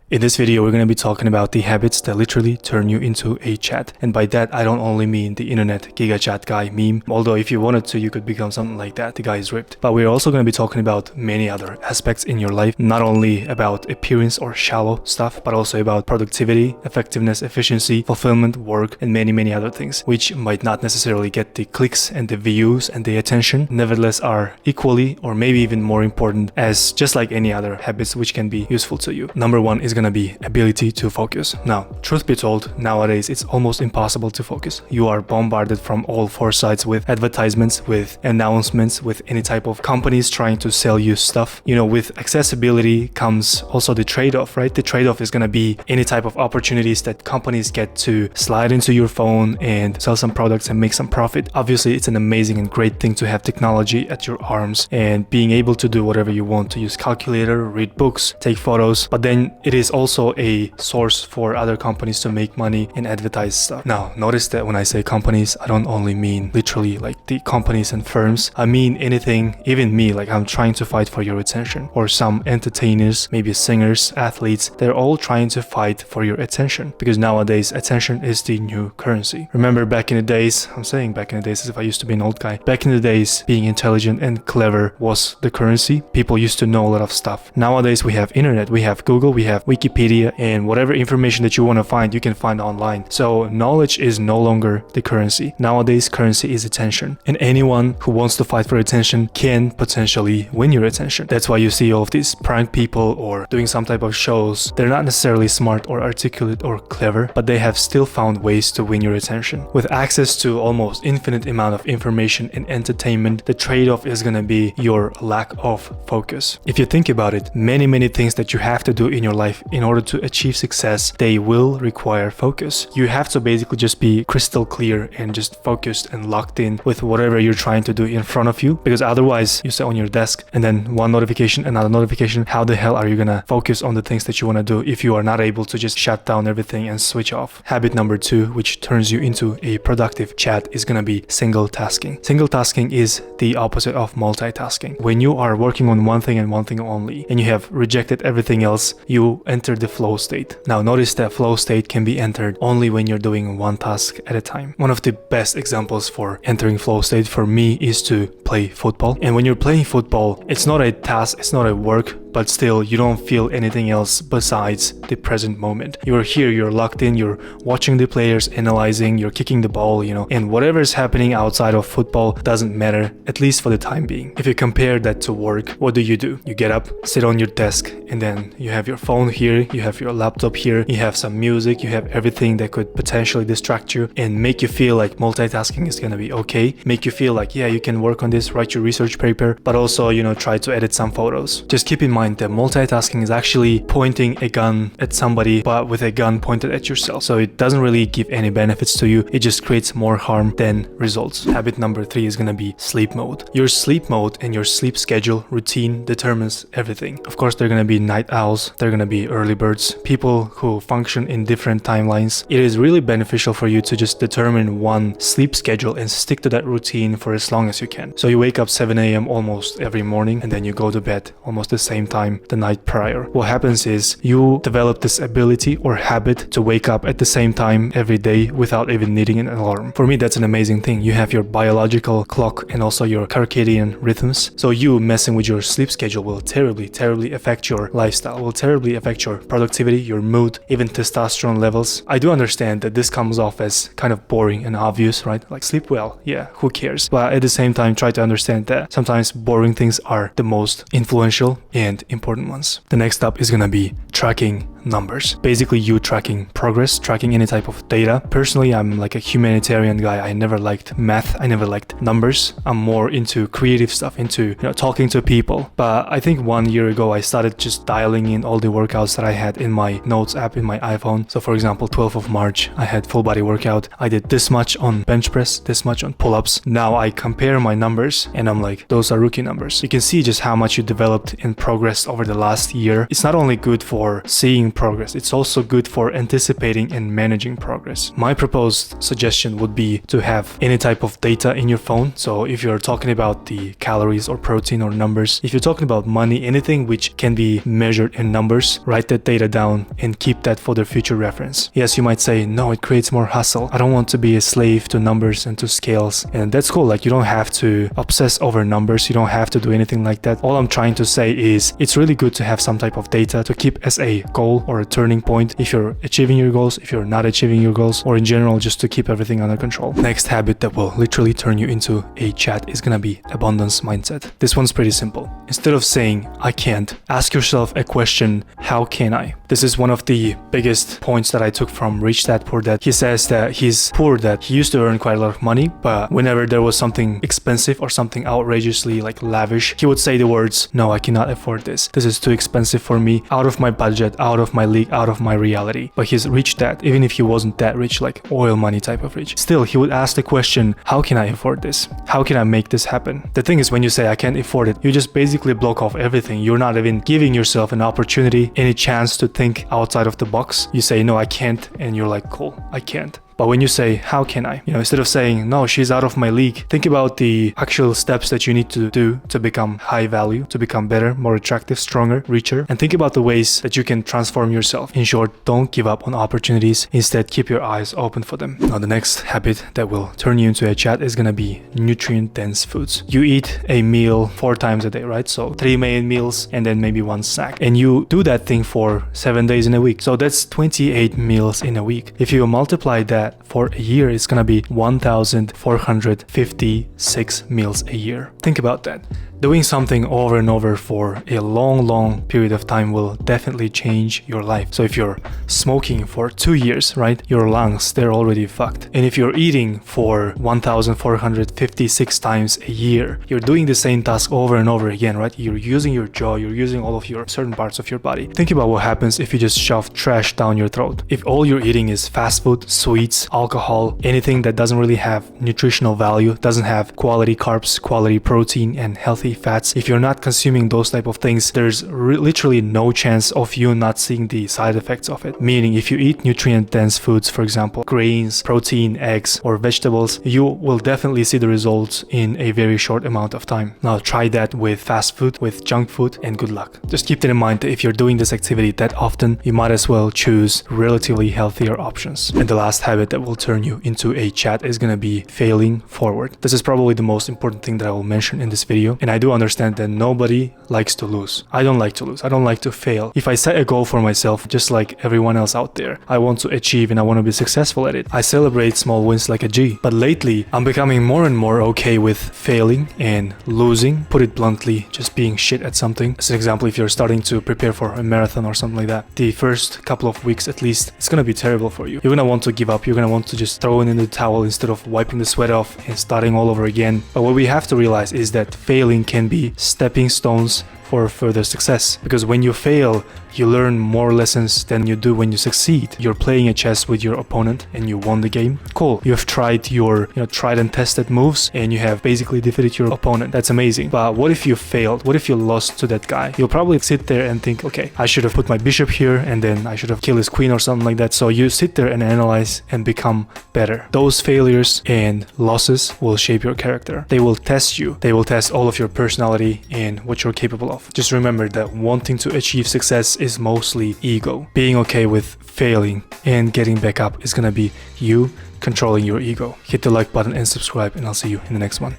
In this video, we're going to be talking about the habits that literally turn you into a chat. And by that, I don't only mean the internet giga chat guy meme, although if you wanted to, you could become something like that. The guy is ripped. But we're also going to be talking about many other aspects in your life, not only about appearance or shallow stuff, but also about productivity, effectiveness, efficiency, fulfillment, work, and many other things, which might not necessarily get the clicks and the views and the attention, nevertheless are equally or maybe even more important as just like any other habits which can be useful to you. Number one is gonna be ability to focus. Now, truth be told, nowadays it's almost impossible to focus. You are bombarded from all four sides with advertisements, with announcements, with any type of companies trying to sell you stuff. You know, with accessibility comes also the trade-off, right? The trade-off is gonna be any type of opportunities that companies get to slide into your phone and sell some products and make some profit. Obviously, it's an amazing and great thing to have technology at your arms and being able to do whatever you want, to use calculator, read books, take photos, but then it is also a source for other companies to make money and advertise stuff. Now, notice that when I say companies, I don't only mean literally like the companies and firms. I mean anything, even me, like I'm trying to fight for your attention, or some entertainers, maybe singers, athletes, they're all trying to fight for your attention because nowadays attention is the new currency. Remember back in the days, I'm saying back in the days as if I used to be an old guy. Back in the days, being intelligent and clever was the currency. People used to know a lot of stuff. Nowadays we have internet, we have Google, we have Wikipedia, and whatever information that you want to find, you can find online. So knowledge is no longer the currency. Nowadays, currency is attention. And anyone who wants to fight for attention can potentially win your attention. That's why you see all of these prank people or doing some type of shows. They're not necessarily smart or articulate or clever, but they have still found ways to win your attention. With access to almost infinite amount of information and entertainment, the trade-off is gonna be your lack of focus. If you think about it, many things that you have to do in your life in order to achieve success, they will require focus. You have to basically just be crystal clear and just focused and locked in with whatever you're trying to do in front of you, because otherwise you sit on your desk and then one notification, another notification. How the hell are you gonna focus on the things that you want to do if you are not able to just shut down everything and switch off? Habit number two, which turns you into a productive chat, is gonna be single tasking. Single tasking is the opposite of multitasking. When you are working on one thing and one thing only, and you have rejected everything else, you enter the flow state. Now notice that flow state can be entered only when you're doing one task at a time. One of the best examples for entering flow state for me is to play football. And when you're playing football, it's not a task, it's not a work, but still you don't feel anything else besides the present moment. You're here, you're locked in, you're watching the players, analyzing, you're kicking the ball, and whatever is happening outside of football doesn't matter, at least for the time being. If you compare that to work, what do? You get up, sit on your desk, and then you have your phone here, you have your laptop here, you have some music, you have everything that could potentially distract you and make you feel like multitasking is gonna be okay, make you feel like, yeah, you can work on this, write your research paper, but also, try to edit some photos. Just keep in mind that multitasking is actually pointing a gun at somebody, but with a gun pointed at yourself. So it doesn't really give any benefits to you. It just creates more harm than results. Habit number three is gonna be sleep mode. Your sleep mode and your sleep schedule routine determines everything. Of course, they're gonna be night owls, they're gonna be early birds, people who function in different timelines. It is really beneficial for you to just determine one sleep schedule and stick to that routine for as long as you can. So you wake up 7 a.m. almost every morning and then you go to bed almost the same time the night prior. What happens is you develop this ability or habit to wake up at the same time every day without even needing an alarm. For me, that's an amazing thing. You have your biological clock and also your circadian rhythms. So you messing with your sleep schedule will terribly affect your lifestyle, will terribly affect your productivity, your mood, even testosterone levels. I do understand that this comes off as kind of boring and obvious, right? Like sleep well, yeah, who cares? But at the same time, try to understand that sometimes boring things are the most influential and important ones. The next up is gonna be tracking numbers. Basically, you tracking progress, tracking any type of data. Personally, I'm like a humanitarian guy. I never liked math. I never liked numbers. I'm more into creative stuff, into talking to people. But I think 1 year ago, I started just dialing in all the workouts that I had in my notes app in my iPhone. So for example, 12th of March, I had full body workout. I did this much on bench press, this much on pull-ups. Now I compare my numbers and I'm like, those are rookie numbers. You can see just how much you developed and progressed over the last year. It's not only good for seeing progress. It's also good for anticipating and managing progress. My proposed suggestion would be to have any type of data in your phone. So if you're talking about the calories or protein or numbers, if you're talking about money, anything which can be measured in numbers, write that data down and keep that for the future reference. Yes, you might say, no, it creates more hustle. I don't want to be a slave to numbers and to scales. And that's cool. Like, you don't have to obsess over numbers. You don't have to do anything like that. All I'm trying to say is it's really good to have some type of data to keep as a goal or a turning point if you're achieving your goals, if you're not achieving your goals, or in general, just to keep everything under control. Next habit that will literally turn you into a chat is gonna be abundance mindset. This one's pretty simple. Instead of saying, I can't, ask yourself a question, how can I? This is one of the biggest points that I took from Rich Dad Poor Dad. He says that he's poor dad. He used to earn quite a lot of money, but whenever there was something expensive or something outrageously like lavish, he would say the words, no, I cannot afford this. This is too expensive for me, out of my budget, out of my league, out of my reality. But he's rich dad, even if he wasn't that rich, like oil money type of rich. Still, he would ask the question, how can I afford this? How can I make this happen? The thing is, when you say I can't afford it, you just basically block off everything. You're not even giving yourself an opportunity, any chance to think outside of the box. You say, no, I can't, and you're like, cool, I can't. But when you say, how can I? Instead of saying, no, she's out of my league, think about the actual steps that you need to do to become high value, to become better, more attractive, stronger, richer, and think about the ways that you can transform yourself. In short, don't give up on opportunities. Instead, keep your eyes open for them. Now, the next habit that will turn you into a chat is gonna be nutrient-dense foods. You eat a meal 4 times a day, right? So 3 main meals and then maybe 1 snack. And you do that thing for 7 days in a week. So that's 28 meals in a week. If you multiply that for a year, it's gonna be 1,456 meals a year. Think about that. Doing something over and over for a long period of time will definitely change your life. So if you're smoking for 2 years, right, your lungs, they're already fucked. And if you're eating for 1,456 times a year, you're doing the same task over and over again, right? You're using your jaw, you're using all of your certain parts of your body. Think about what happens if you just shove trash down your throat. If all you're eating is fast food, sweets, alcohol, anything that doesn't really have nutritional value, doesn't have quality carbs, quality protein, and healthy fats, if you're not consuming those type of things, there's literally no chance of you not seeing the side effects of it. Meaning, if you eat nutrient-dense foods, for example, grains, protein, eggs, or vegetables, you will definitely see the results in a very short amount of time. Now, try that with fast food, with junk food, and good luck. Just keep that in mind that if you're doing this activity that often, you might as well choose relatively healthier options. And the last habit that will turn you into a chat is gonna be failing forward. This is probably the most important thing that I will mention in this video, and I do understand that nobody likes to lose. I don't like to lose. I don't like to fail. If I set a goal for myself, just like everyone else out there, I want to achieve and I want to be successful at it. I celebrate small wins like a G. But lately, I'm becoming more and more okay with failing and losing. Put it bluntly, just being shit at something. As an example, if you're starting to prepare for a marathon or something like that, the first couple of weeks at least, it's gonna be terrible for you. You're gonna want to give up. You're gonna want to just throw in the towel instead of wiping the sweat off and starting all over again. But what we have to realize is that failing can be stepping stones for further success. Because when you fail, you learn more lessons than you do when you succeed. You're playing a chess with your opponent and you won the game. Cool. You have tried your tried and tested moves and you have basically defeated your opponent. That's amazing. But what if you failed? What if you lost to that guy? You'll probably sit there and think, okay, I should have put my bishop here and then I should have killed his queen or something like that. So you sit there and analyze and become better. Those failures and losses will shape your character. They will test you. They will test all of your personality and what you're capable of. Just remember that wanting to achieve success is mostly ego. Being okay with failing and getting back up is gonna be you controlling your ego. Hit the like button and subscribe, and I'll see you in the next one.